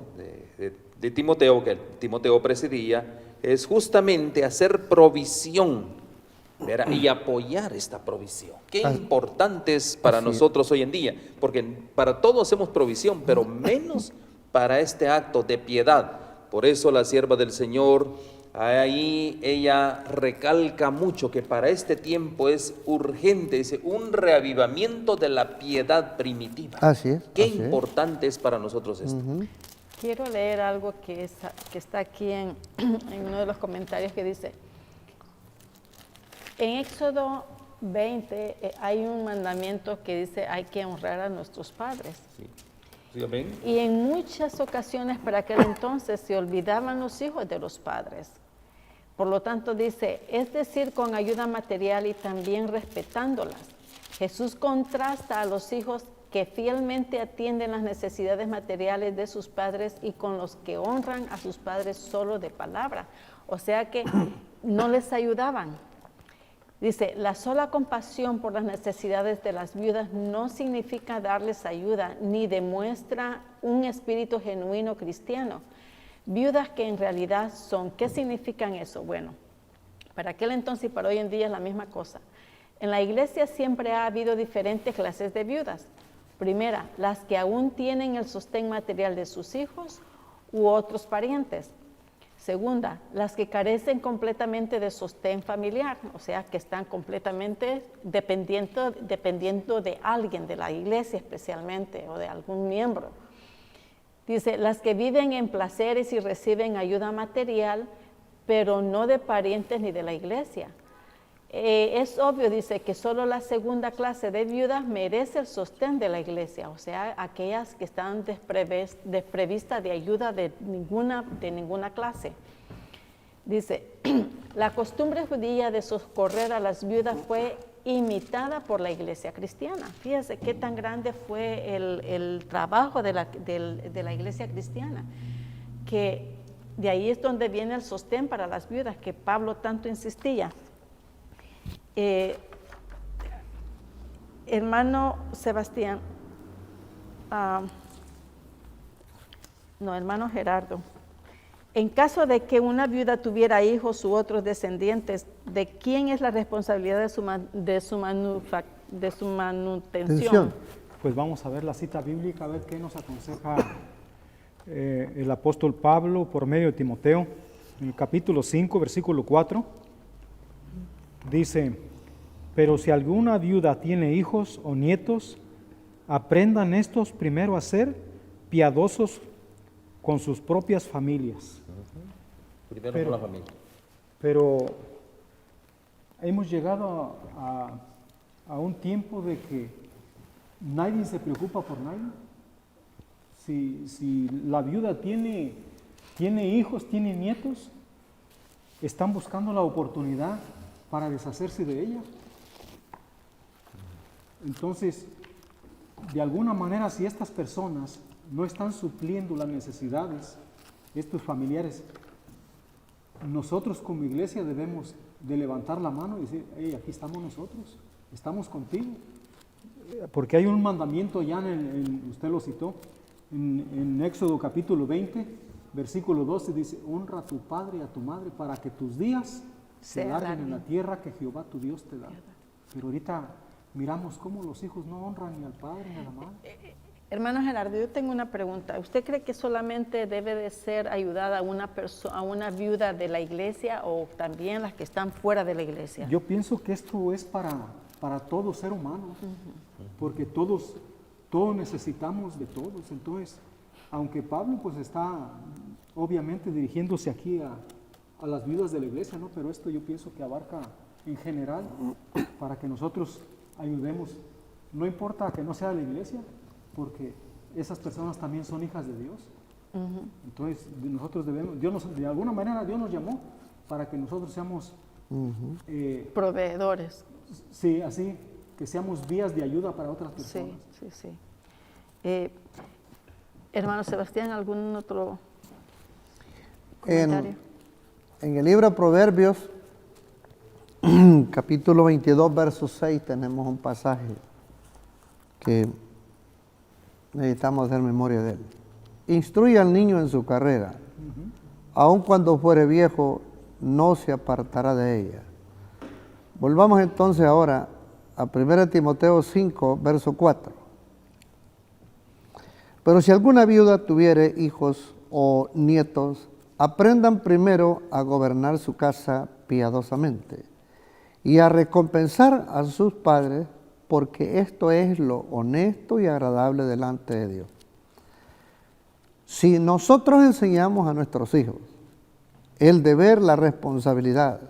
Speaker 1: de Timoteo, que Timoteo presidía, es justamente hacer provisión, ¿verdad? Y apoyar esta provisión. Qué importante es para nosotros hoy en día, porque para todos hacemos provisión, pero menos para este acto de piedad. Por eso la sierva del Señor, ahí ella recalca mucho que para este tiempo es urgente, dice, un reavivamiento de la piedad primitiva.
Speaker 3: Así es.
Speaker 1: Qué importante es para nosotros esto.
Speaker 2: Quiero leer algo que está aquí en uno de los comentarios que dice, en Éxodo 20 hay un mandamiento que dice hay que honrar a nuestros padres.
Speaker 1: Sí. ¿Sí, amén?
Speaker 2: Y en muchas ocasiones para aquel entonces se olvidaban los hijos de los padres. Por lo tanto dice, es decir, con ayuda material y también respetándolas. Jesús contrasta a los hijos que fielmente atienden las necesidades materiales de sus padres y con los que honran a sus padres solo de palabra. O sea que no les ayudaban. Dice, la sola compasión por las necesidades de las viudas no significa darles ayuda, ni demuestra un espíritu genuino cristiano. Viudas que en realidad son, ¿qué significan eso? Bueno, para aquel entonces y para hoy en día es la misma cosa. En la iglesia siempre ha habido diferentes clases de viudas. Primera, las que aún tienen el sostén material de sus hijos u otros parientes. Segunda, las que carecen completamente de sostén familiar, o sea, que están completamente dependiendo de alguien, de la iglesia especialmente, o de algún miembro. Dice, las que viven en placeres y reciben ayuda material, pero no de parientes ni de la iglesia. Es obvio, dice, que solo la segunda clase de viudas merece el sostén de la iglesia, o sea, aquellas que están desprovistas de ayuda de ninguna clase. Dice, la costumbre judía de socorrer a las viudas fue imitada por la iglesia cristiana. Fíjese qué tan grande fue el trabajo de la iglesia cristiana, que de ahí es donde viene el sostén para las viudas, que Pablo tanto insistía. Hermano Sebastián, hermano Gerardo, en caso de que una viuda tuviera hijos u otros descendientes, ¿de quién es la responsabilidad de su manutención?
Speaker 4: Pues vamos a ver la cita bíblica, a ver qué nos aconseja el apóstol Pablo por medio de Timoteo. En el capítulo 5, versículo 4, dice, pero si alguna viuda tiene hijos o nietos, aprendan estos primero a ser piadosos con sus propias familias.
Speaker 1: Primero con la familia.
Speaker 4: Pero hemos llegado a un tiempo de que nadie se preocupa por nadie. Si la viuda tiene hijos, tiene nietos, están buscando la oportunidad para deshacerse de ella. Entonces, de alguna manera, si estas personas no están supliendo las necesidades de estos familiares, nosotros como iglesia debemos de levantar la mano y decir, hey, aquí estamos nosotros, estamos contigo. Porque hay un mandamiento ya, usted lo citó, en Éxodo capítulo 20, versículo 12, dice, honra a tu padre y a tu madre para que tus días se larguen en la tierra que Jehová tu Dios te da. Pero ahorita miramos cómo los hijos no honran ni al padre ni a la madre.
Speaker 2: Hermano Gerardo, yo tengo una pregunta. ¿Usted cree que solamente debe de ser ayudada a una viuda de la iglesia o también las que están fuera de la iglesia?
Speaker 4: Yo pienso que esto es para todo ser humano, porque todos necesitamos de todos. Entonces, aunque Pablo pues está obviamente dirigiéndose aquí a las viudas de la iglesia, ¿no? Pero esto yo pienso que abarca en general para que nosotros ayudemos. No importa que no sea de la iglesia, porque esas personas también son hijas de Dios. Entonces, nosotros debemos, de alguna manera Dios nos llamó para que nosotros seamos
Speaker 2: proveedores.
Speaker 4: Sí, así, que seamos vías de ayuda para otras personas.
Speaker 2: Sí. Hermano Sebastián, ¿algún otro comentario?
Speaker 3: En el libro de Proverbios, capítulo 22, verso 6, tenemos un pasaje que necesitamos hacer memoria de él. Instruye al niño en su carrera, aun cuando fuere viejo, no se apartará de ella. Volvamos entonces ahora a 1 Timoteo 5, verso 4. Pero si alguna viuda tuviere hijos o nietos, aprendan primero a gobernar su casa piadosamente y a recompensar a sus padres, porque esto es lo honesto y agradable delante de Dios. Si nosotros enseñamos a nuestros hijos el deber, la responsabilidad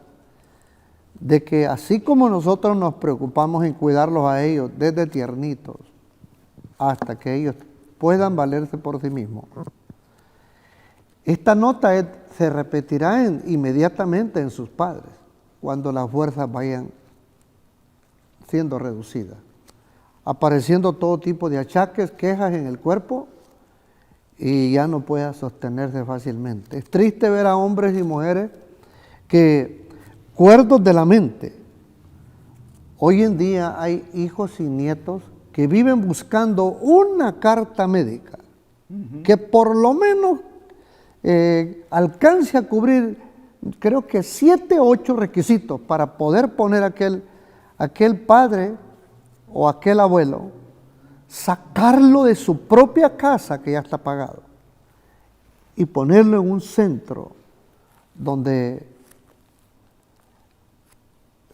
Speaker 3: de que así como nosotros nos preocupamos en cuidarlos a ellos desde tiernitos hasta que ellos puedan valerse por sí mismos, esta nota se repetirá inmediatamente en sus padres cuando las fuerzas vayan siendo reducidas. apareciendo todo tipo de achaques, quejas en el cuerpo y ya no pueda sostenerse fácilmente. Es triste ver a hombres y mujeres que, cuerdos de la mente, hoy en día hay hijos y nietos que viven buscando una carta médica que por lo menos alcance a cubrir, creo que 7 o 8 requisitos para poder poner aquel padre o aquel abuelo, sacarlo de su propia casa que ya está pagado y ponerlo en un centro donde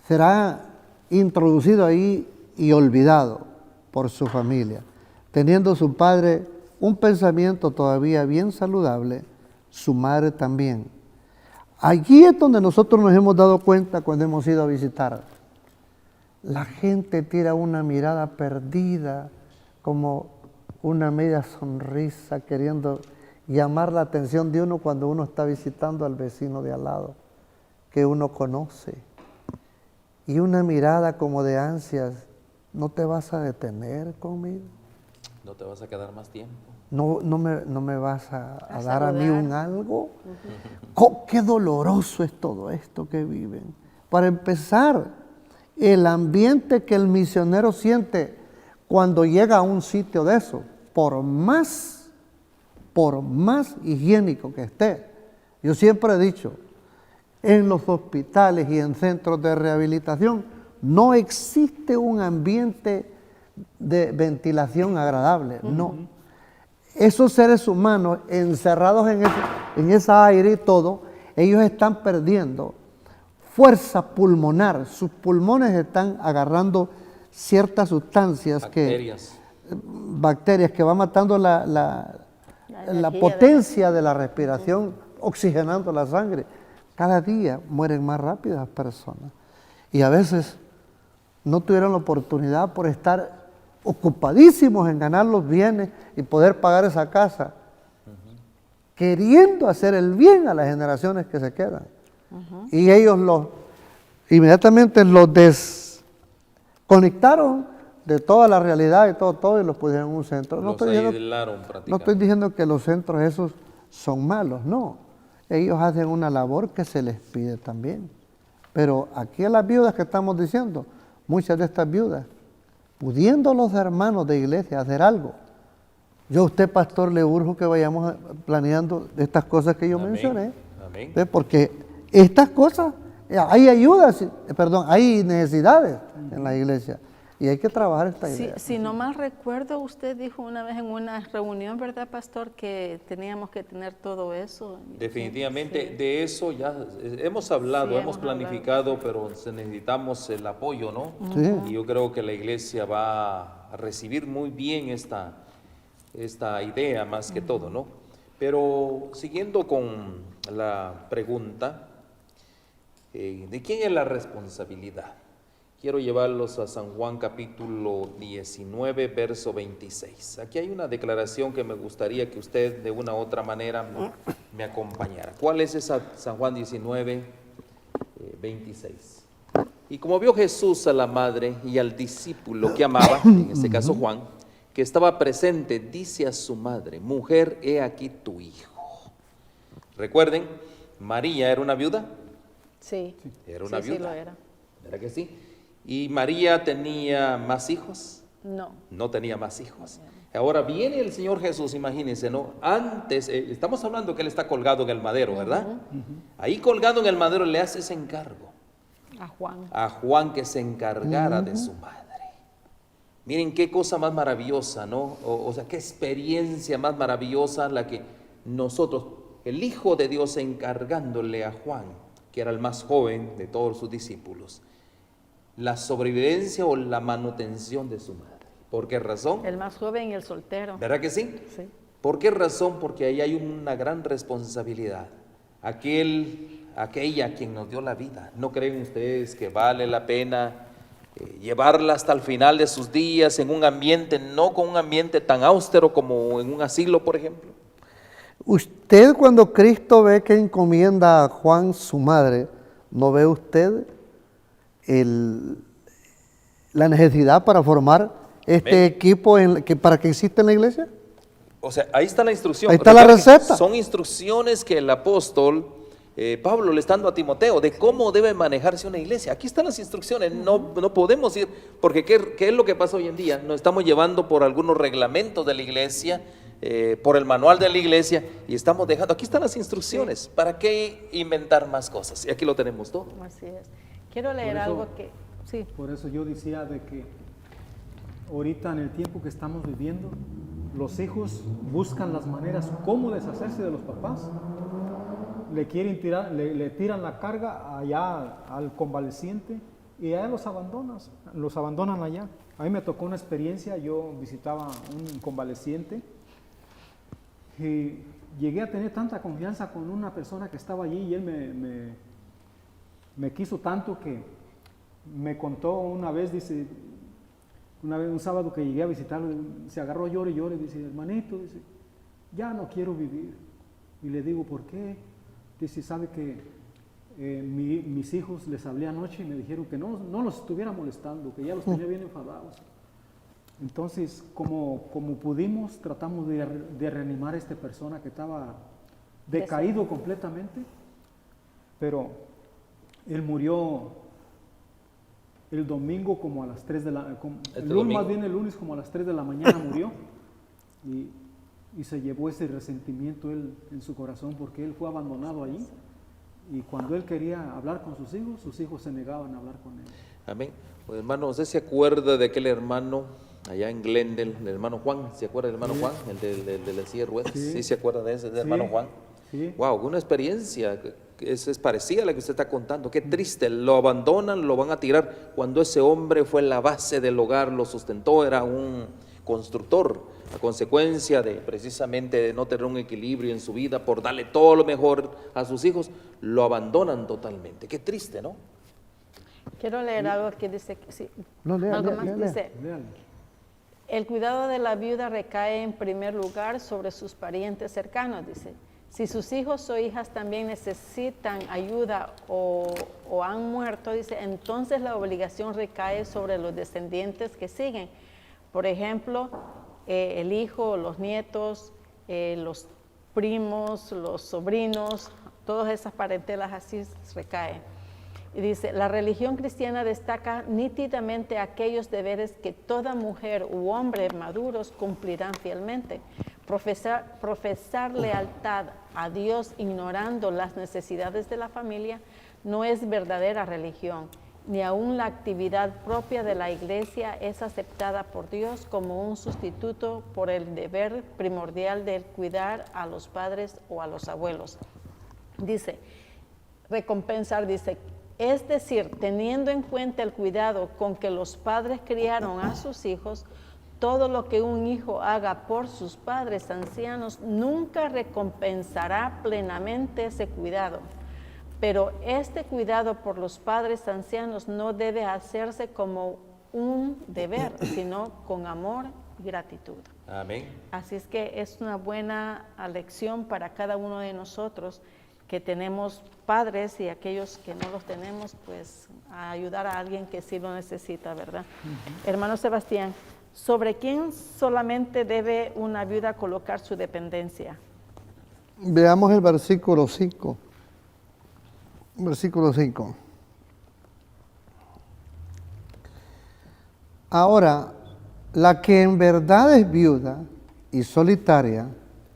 Speaker 3: será introducido ahí y olvidado por su familia, teniendo su padre un pensamiento todavía bien saludable, su madre también. Allí es donde nosotros nos hemos dado cuenta cuando hemos ido a visitar. La gente tira una mirada perdida, como una media sonrisa, queriendo llamar la atención de uno cuando uno está visitando al vecino de al lado, que uno conoce. Y una mirada como de ansias, ¿no te vas a detener conmigo?
Speaker 1: No te vas a quedar más tiempo.
Speaker 3: ¿No me vas a dar a mí
Speaker 2: saludar.
Speaker 3: un algo? Oh, qué doloroso es todo esto que viven. Para empezar, el ambiente que el misionero siente cuando llega a un sitio de eso, por más higiénico que esté. Yo siempre he dicho, en los hospitales y en centros de rehabilitación no existe un ambiente de ventilación agradable, no. Esos seres humanos encerrados en ese aire y todo, ellos están perdiendo fuerza pulmonar, sus pulmones están agarrando ciertas sustancias, bacterias que van matando la potencia de la respiración, oxigenando la sangre. Cada día mueren más rápido las personas. Y a veces no tuvieron la oportunidad por estar ocupadísimos en ganar los bienes y poder pagar esa casa, queriendo hacer el bien a las generaciones que se quedan. Y ellos inmediatamente los desconectaron de toda la realidad y todo y los pusieron en un centro. No estoy diciendo que los centros esos son malos, no. Ellos hacen una labor que se les pide también. Pero aquí a las viudas que estamos diciendo, muchas de estas viudas, pudiendo los hermanos de iglesia hacer algo, yo a usted, pastor, le urjo que vayamos planeando estas cosas que yo mencioné.
Speaker 1: Amén.
Speaker 3: Porque estas cosas, hay ayudas, hay necesidades en la iglesia. Y hay que trabajar esta idea.
Speaker 2: Si no mal recuerdo, usted dijo una vez en una reunión, ¿verdad, pastor? Que teníamos que tener todo eso.
Speaker 1: Definitivamente,
Speaker 2: Sí.
Speaker 1: de eso ya hemos hablado,
Speaker 2: Sí,
Speaker 1: hemos planificado, pero necesitamos el apoyo, ¿no?
Speaker 3: Sí.
Speaker 1: Y yo creo que la iglesia va a recibir muy bien esta idea más que todo, ¿no? Pero siguiendo con la pregunta, ¿de quién es la responsabilidad? Quiero llevarlos a San Juan capítulo 19, verso 26. Aquí hay una declaración que me gustaría que usted de una u otra manera me acompañara. ¿Cuál es esa San Juan 19, 26? Y como vio Jesús a la madre y al discípulo que amaba, en este caso Juan, que estaba presente, dice a su madre: mujer, he aquí tu hijo. Recuerden, María era una viuda.
Speaker 2: Sí.
Speaker 1: Era una viuda.
Speaker 2: Sí lo era.
Speaker 1: ¿Verdad que sí? ¿Y María tenía más hijos?
Speaker 2: No.
Speaker 1: No tenía más hijos. Ahora viene el Señor Jesús, imagínense, ¿no? Antes, estamos hablando que Él está colgado en el madero, ¿verdad? Ahí colgado en el madero le hace ese encargo
Speaker 2: A Juan.
Speaker 1: a Juan que se encargara de su madre. Miren qué cosa más maravillosa, ¿no? O sea, qué experiencia más maravillosa la que nosotros, el Hijo de Dios encargándole a Juan, que era el más joven de todos sus discípulos, la sobrevivencia o la manutención de su madre. ¿Por qué razón?
Speaker 2: El más joven y el soltero.
Speaker 1: ¿Verdad que sí?
Speaker 2: Sí.
Speaker 1: ¿Por qué razón? Porque ahí hay una gran responsabilidad. Aquella a quien nos dio la vida. ¿No creen ustedes que vale la pena llevarla hasta el final de sus días en un ambiente, no con un ambiente tan austero como en un asilo, por ejemplo?
Speaker 3: Usted, cuando Cristo ve que encomienda a Juan su madre, ¿no ve usted la necesidad para formar este
Speaker 1: Amén.
Speaker 3: equipo para que exista en la iglesia?
Speaker 1: O sea, ahí está la instrucción.
Speaker 3: Ahí está la
Speaker 1: Recuerden que
Speaker 3: receta.
Speaker 1: son instrucciones que el apóstol Pablo le está dando a Timoteo de cómo debe manejarse una iglesia. Aquí están las instrucciones. No podemos ir, porque ¿qué es lo que pasa hoy en día? Nos estamos llevando por algunos reglamentos de la iglesia, por el manual de la iglesia, y estamos dejando. Aquí están las instrucciones.
Speaker 2: Sí.
Speaker 1: ¿Para qué inventar más cosas? Y aquí lo tenemos todo.
Speaker 2: Así es. Quiero leer
Speaker 4: Por eso-
Speaker 2: algo que... Sí.
Speaker 4: Por eso yo decía de que ahorita en el tiempo que estamos viviendo, los hijos buscan las maneras cómo deshacerse de los papás. Le quieren tirar, le tiran la carga allá al convaleciente y allá los abandonan allá. A mí me tocó una experiencia, yo visitaba un convaleciente y llegué a tener tanta confianza con una persona que estaba allí y él me quiso tanto que me contó una vez, dice, una vez un sábado que llegué a visitarlo, se agarró llore y llore, dice, hermanito, dice, ya no quiero vivir. Y le digo, ¿por qué? Dice, sabe que mis hijos les hablé anoche y me dijeron que no los estuviera molestando, que ya los tenía bien enfadados. Entonces, como pudimos, tratamos de reanimar a esta persona que estaba decaído completamente, pero él murió el domingo como a las 3 de la... el lunes, más bien el lunes como a las 3 de la mañana murió y se llevó ese resentimiento él en su corazón porque él fue abandonado allí y cuando él quería hablar con sus hijos se negaban a hablar con él.
Speaker 1: Amén. Pues, hermano, ¿usted se acuerda de aquel hermano allá en Glendale, el hermano Juan? ¿Se acuerda del hermano Juan? El de la silla de ruedas.
Speaker 4: Sí.
Speaker 1: Sí, se acuerda de ese, del hermano Juan.
Speaker 4: Sí.
Speaker 1: Wow, una experiencia que es parecida a la que usted está contando. Qué triste, lo abandonan, lo van a tirar cuando ese hombre fue la base del hogar, lo sustentó, era un constructor. A consecuencia de precisamente de no tener un equilibrio en su vida, por darle todo lo mejor a sus hijos, lo abandonan totalmente. Qué triste, ¿no?
Speaker 2: Quiero leer algo que dice... Sí.
Speaker 3: No, lea,
Speaker 2: Algo
Speaker 3: lea,
Speaker 2: más.
Speaker 3: lea, lea.
Speaker 2: Dice,
Speaker 4: Léalo.
Speaker 2: el cuidado de la viuda recae en primer lugar sobre sus parientes cercanos, dice. Si sus hijos o hijas también necesitan ayuda o han muerto, dice, entonces la obligación recae sobre los descendientes que siguen. Por ejemplo, el hijo, los nietos, los primos, los sobrinos, todas esas parentelas así recaen. Y dice, la religión cristiana destaca nítidamente aquellos deberes que toda mujer u hombre maduros cumplirán fielmente. Profesar lealtad a Dios ignorando las necesidades de la familia no es verdadera religión, ni aun la actividad propia de la iglesia es aceptada por Dios como un sustituto por el deber primordial de cuidar a los padres o a los abuelos. Dice, recompensar, dice, es decir, teniendo en cuenta el cuidado con que los padres criaron a sus hijos, todo lo que un hijo haga por sus padres ancianos nunca recompensará plenamente ese cuidado. Pero este cuidado por los padres ancianos no debe hacerse como un deber, sino con amor y gratitud.
Speaker 1: Amén.
Speaker 2: Así es que es una buena lección para cada uno de nosotros que tenemos padres y aquellos que no los tenemos, pues a ayudar a alguien que sí lo necesita, ¿verdad? Hermano Sebastián, ¿sobre quién solamente debe una viuda colocar su dependencia?
Speaker 3: Veamos el versículo 5. Versículo 5. Ahora, la que en verdad es viuda y solitaria,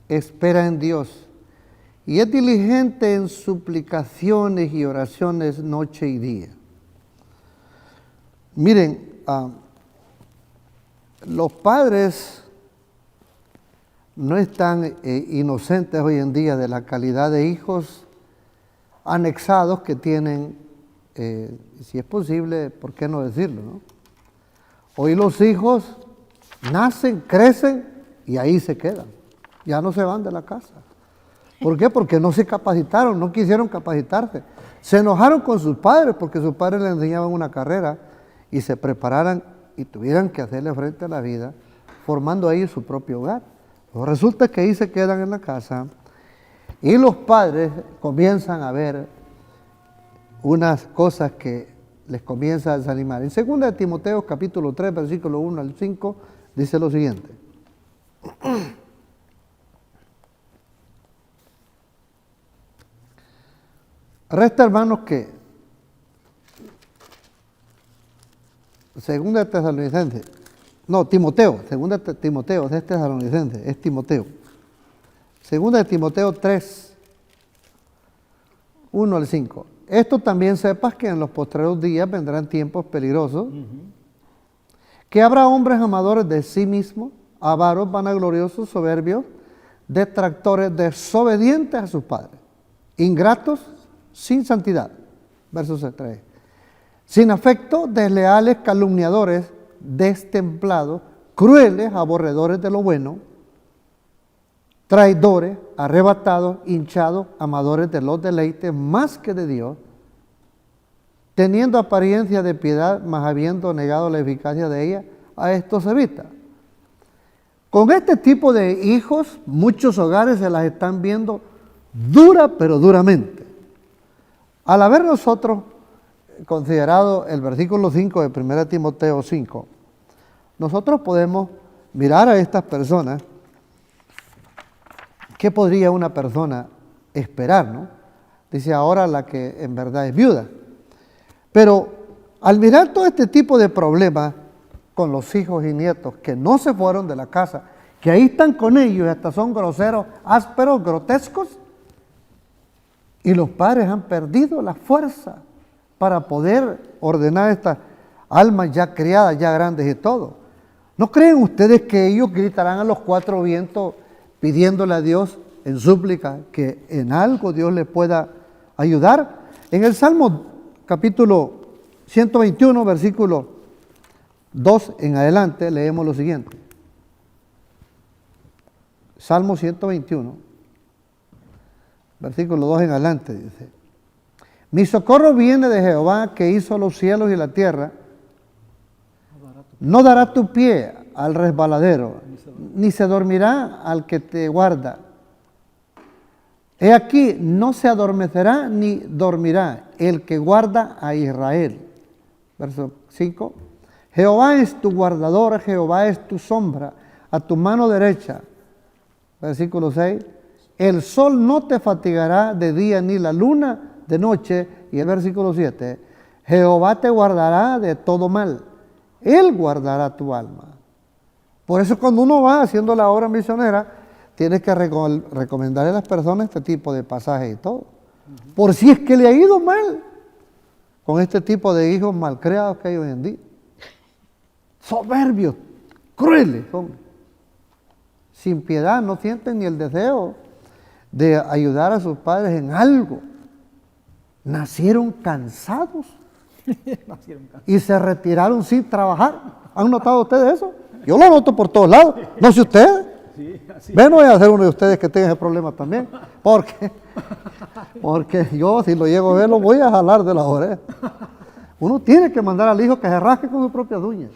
Speaker 3: espera en Dios y es diligente en suplicaciones y oraciones noche y día. Miren, los padres no están inocentes hoy en día de la calidad de hijos anexados que tienen, si es posible, ¿por qué no decirlo, no? Hoy los hijos nacen, crecen y ahí se quedan, ya no se van de la casa. ¿Por qué? Porque no se capacitaron, no quisieron capacitarse. Se enojaron con sus padres porque sus padres les enseñaban una carrera y se prepararan y tuvieran que hacerle frente a la vida, formando ahí su propio hogar. Pues resulta que ahí se quedan en la casa y los padres comienzan a ver unas cosas que les comienza a desanimar. En 2 de Timoteo capítulo 3, versículo 1 al 5, dice lo siguiente. Resta, hermanos, que 2 de Tesalonicenses, no, Timoteo, 2 de Timoteo, es Tesalonicenses, es Timoteo. 2 de Timoteo 3, 1 al 5. Esto también sepas que en los postreros días vendrán tiempos peligrosos, que habrá hombres amadores de sí mismos, avaros, vanagloriosos, soberbios, detractores, desobedientes a sus padres, ingratos, sin santidad. Verso 3. Sin afecto, desleales, calumniadores, destemplados, crueles, aborredores de lo bueno, traidores, arrebatados, hinchados, amadores de los deleites más que de Dios, teniendo apariencia de piedad, mas habiendo negado la eficacia de ella, a esto se evita. Con este tipo de hijos, muchos hogares se las están viendo dura, pero duramente. Al haber nosotros considerado el versículo 5 de 1 Timoteo 5, nosotros podemos mirar a estas personas. ¿Qué podría una persona esperar, no? Dice ahora la que en verdad es viuda. Pero al mirar todo este tipo de problemas con los hijos y nietos que no se fueron de la casa, que ahí están con ellos y hasta son groseros, ásperos, grotescos, y los padres han perdido la fuerza para poder ordenar estas almas ya criadas, ya grandes y todo. ¿No creen ustedes que ellos gritarán a los cuatro vientos pidiéndole a Dios en súplica que en algo Dios les pueda ayudar? En el Salmo capítulo 121, versículo 2 en adelante, leemos lo siguiente. Salmo 121, versículo 2 en adelante, dice: mi socorro viene de Jehová, que hizo los cielos y la tierra. No dará tu pie al resbaladero, ni se dormirá al que te guarda. He aquí, no se adormecerá ni dormirá el que guarda a Israel. Verso 5. Jehová es tu guardador, Jehová es tu sombra a tu mano derecha. Versículo 6. El sol no te fatigará de día ni la luna de noche. Y el versículo 7. Jehová te guardará de todo mal. Él guardará tu alma. Por eso cuando uno va haciendo la obra misionera, tienes que recomendarle a las personas este tipo de pasajes y todo. Por si es que le ha ido mal con este tipo de hijos malcriados que hay hoy en día. Soberbios, crueles, son. Sin piedad, no sienten ni el deseo de ayudar a sus padres en algo. Nacieron cansados y se retiraron sin trabajar. ¿Han notado ustedes eso? Yo lo noto por todos lados. No sé ustedes.
Speaker 4: Sí, así.
Speaker 3: Ven, voy a ser uno de ustedes que tenga ese problema también. Porque yo, si lo llego a ver, lo voy a jalar de las orejas. Uno tiene que mandar al hijo que se rasque con sus propias uñas.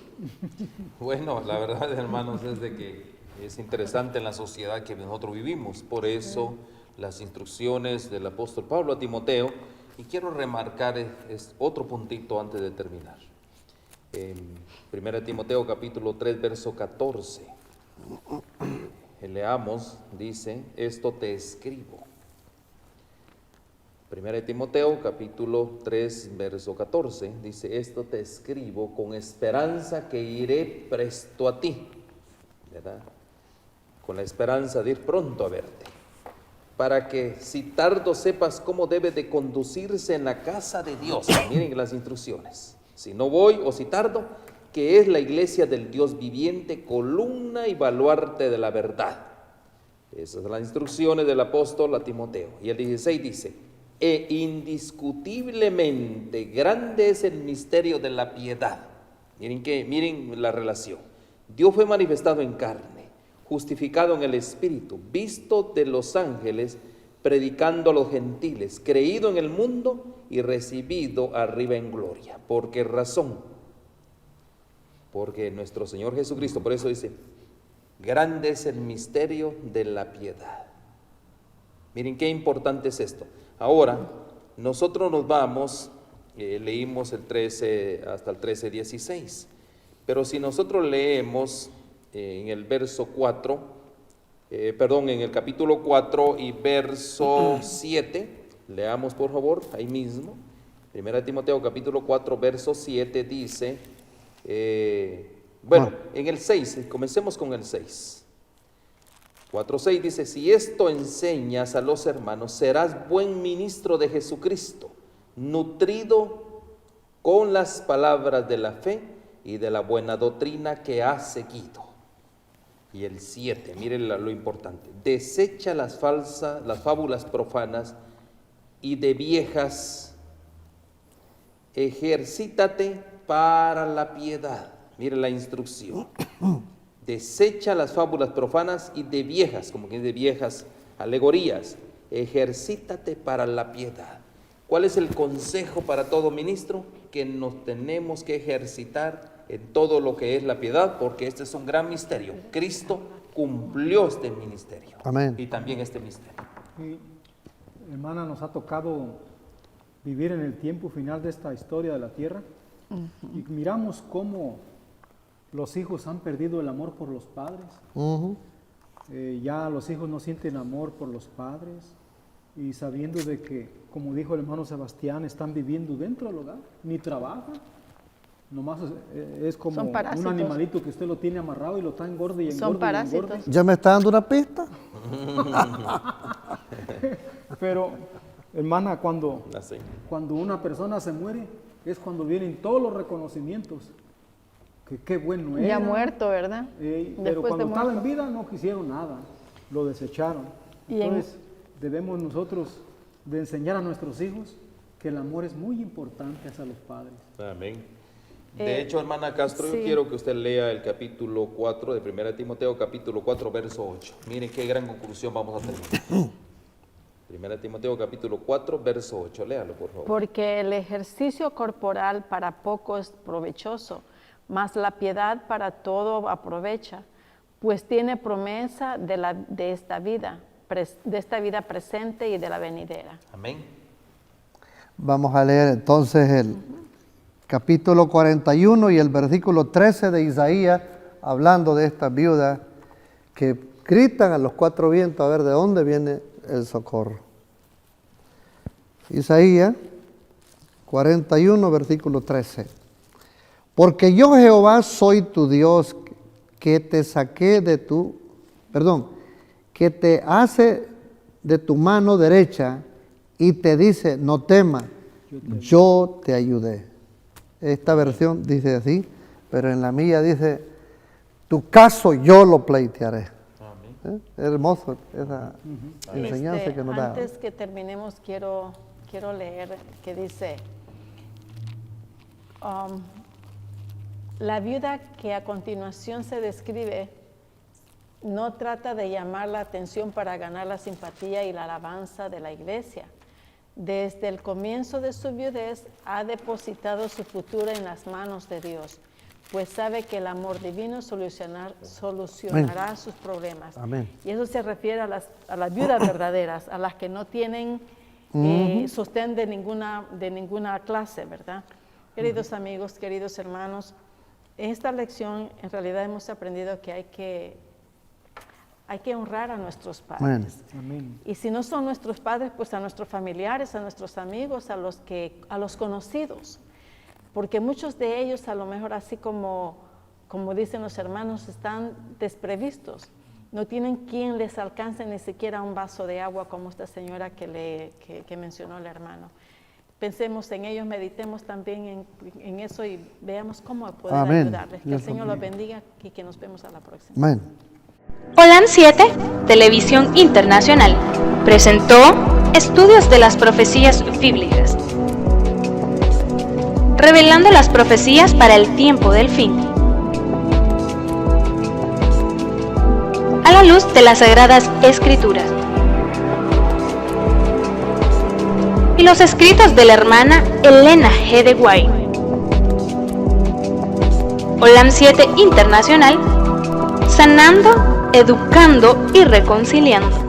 Speaker 1: Bueno, la verdad, hermanos, es de que es interesante en la sociedad que nosotros vivimos. Por eso, las instrucciones del apóstol Pablo a Timoteo. Y quiero remarcar otro puntito antes de terminar. En 1 Timoteo capítulo 3, verso 14. Leamos, dice: esto te escribo. 1 Timoteo capítulo 3, verso 14. Dice: esto te escribo con esperanza que iré presto a ti. ¿Verdad? Con la esperanza de ir pronto a verte, para que si tardo sepas cómo debe de conducirse en la casa de Dios. Miren las instrucciones. Si no voy o si tardo, que es la iglesia del Dios viviente, columna y baluarte de la verdad. Esas son las instrucciones del apóstol a Timoteo. Y el 16 dice: e indiscutiblemente grande es el misterio de la piedad. Miren la relación. Dios fue manifestado en carne, justificado en el Espíritu, visto de los ángeles, predicando a los gentiles, creído en el mundo y recibido arriba en gloria. ¿Por qué razón? Porque nuestro Señor Jesucristo, por eso dice: grande es el misterio de la piedad. Miren qué importante es esto. Ahora, nosotros nos vamos leímos el 13 hasta el 13:16. Pero si nosotros leemos en el verso 4, en el capítulo 4 y verso 7, leamos por favor ahí mismo. 1 Timoteo capítulo 4, verso 7 dice, en el 6, comencemos con el 6. 4:6 dice, si esto enseñas a los hermanos, serás buen ministro de Jesucristo, nutrido con las palabras de la fe y de la buena doctrina que has seguido. Y el 7, miren lo importante, desecha las fábulas profanas y de viejas, ejercítate para la piedad. Miren la instrucción. Desecha las fábulas profanas y de viejas, como que de viejas alegorías, ejercítate para la piedad. ¿Cuál es el consejo para todo ministro? Que nos tenemos que ejercitar en todo lo que es la piedad, porque este es un gran misterio. Cristo cumplió este ministerio.
Speaker 3: Amén.
Speaker 1: Y también este misterio.
Speaker 4: Sí, hermana, nos ha tocado vivir en el tiempo final de esta historia de la tierra, y miramos cómo los hijos han perdido el amor por los padres. Ya los hijos no sienten amor por los padres, y sabiendo de que, como dijo el hermano Sebastián, están viviendo dentro del hogar, ni trabajan. Nomás es como un animalito que usted lo tiene amarrado y lo está engorde y engorde.
Speaker 2: Son parásitos.
Speaker 3: ¿Ya me está dando una pista?
Speaker 4: Pero, hermana, cuando una persona se muere, es cuando vienen todos los reconocimientos. Que qué bueno era.
Speaker 2: Ya muerto, ¿verdad?
Speaker 4: Pero cuando estaba en vida no quisieron nada, lo desecharon. Entonces, debemos nosotros de enseñar a nuestros hijos que el amor es muy importante hacia los padres.
Speaker 1: Amén. De hecho, hermana Castro, yo quiero que usted lea el capítulo 4 de 1 Timoteo, capítulo 4, verso 8. Miren qué gran conclusión vamos a tener. 1 Timoteo, capítulo 4, verso 8. Léalo, por favor.
Speaker 2: Porque el ejercicio corporal para poco es provechoso, mas la piedad para todo aprovecha, pues tiene promesa de esta vida presente y de la venidera.
Speaker 1: Amén.
Speaker 3: Vamos a leer entonces el capítulo 41 y el versículo 13 de Isaías, hablando de estas viudas que gritan a los cuatro vientos a ver de dónde viene el socorro. Isaías 41, versículo 13. Porque yo, Jehová, soy tu Dios, que te saqué que te hace de tu mano derecha y te dice, no temas, yo te ayudé. Esta versión dice así, pero en la mía dice, tu caso yo lo pleitearé. Es hermoso esa enseñanza que nos da.
Speaker 2: Antes que terminemos, quiero leer que dice, la viuda que a continuación se describe no trata de llamar la atención para ganar la simpatía y la alabanza de la iglesia. Desde el comienzo de su viudez ha depositado su futuro en las manos de Dios, pues sabe que el amor divino solucionará sus problemas.
Speaker 3: Amén.
Speaker 2: Y eso se refiere a las viudas verdaderas, a las que no tienen sostén de ninguna clase, ¿verdad? Queridos amigos, queridos hermanos, en esta lección en realidad hemos aprendido que hay que honrar a nuestros padres.
Speaker 4: Amén.
Speaker 2: Y si no son nuestros padres, pues a nuestros familiares, a nuestros amigos, a los conocidos. Porque muchos de ellos, a lo mejor así como dicen los hermanos, están desprevistos. No tienen quien les alcance ni siquiera un vaso de agua, como esta señora que mencionó el hermano. Pensemos en ellos, meditemos también en eso y veamos cómo poder ayudarles. Que el Señor los bendiga y que nos vemos a la próxima.
Speaker 3: Amén.
Speaker 5: Holan 7, Televisión Internacional, presentó Estudios de las Profecías Bíblicas, revelando las profecías para el tiempo del fin, a la luz de las Sagradas Escrituras y los escritos de la hermana Elena G. de White. Holan 7 Internacional, sanando, educando y reconciliando.